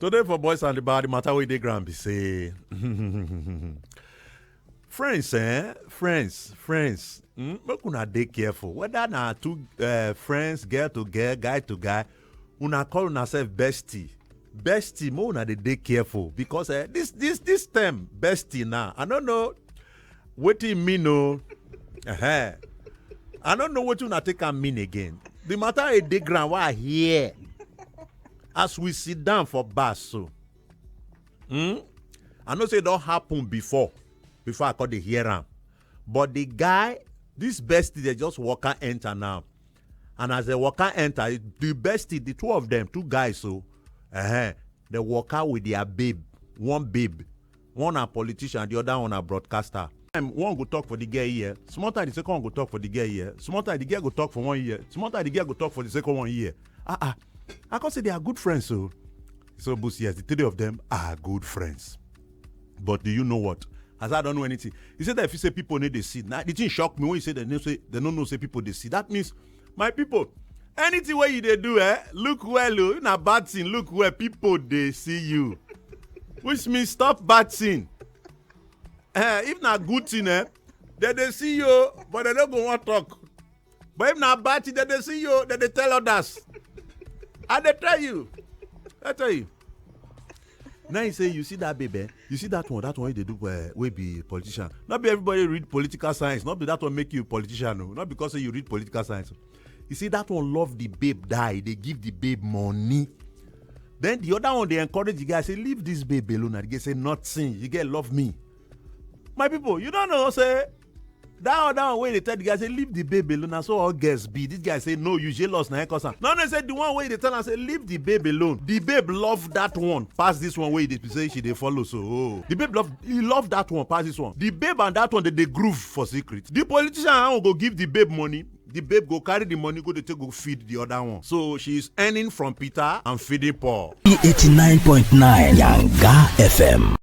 Today for Boys and the Body, matter with the grand be say. Friends, friends. Make una dey careful. Whether na two friends, girl to girl, guy to guy, una call una self bestie. Bestie, mo una dey careful because this term bestie now, I don't know what it mean. No, I don't know what una take and mean again. The matter is dey ground why here. As we sit down for bus, so I know say it don't happen before I call the hear am. But the guy, this bestie, they just walker enter now. And as the walker enter, the bestie, the two of them, two guys, so they walk out with their babe. One a politician, the other one a broadcaster. One go talk for the girl here. Small time the second one go talk for the girl here. Small time the girl go talk for 1 year. Small time the girl go talk for the second 1 year. I can say they are good friends, so Busi, yes, the three of them are good friends. But do you know what? As I don't know anything. He said that if you say people need to see, now the thing shocked me when you say they don't know say people they see. That means, my people, anything where you they do, look well, in a bad thing, look where people they see you. Which means stop bad thing. If not good thing, they see you, but they don't go want to talk. But if not bad thing, they see you, they tell others. And they tell you. I tell you. Now you say, you see that baby, you see that one they do will be politician. Not be everybody read political science, not be that one make you a politician, no. Not because you read political science. You see that one love the babe die, they give the babe money. Then the other one, they encourage the guy, say, leave this babe alone. And the guy say, nothing, you get love me. My people, you don't know, say, that other one way they tell the guy, say, leave the babe alone. And so all girls be. This guy say, no, you jealous. Now, no, they say, the one way they tell and say, leave the babe alone. The babe love that one. Pass this one way they say she they follow. So, the babe love that one. Pass this one. The babe and that one, they groove for secret. The politician will go give the babe money. The babe go carry the money, go feed the other one. So, she's earning from Peter and feeding Paul. 89.9 Yanga FM.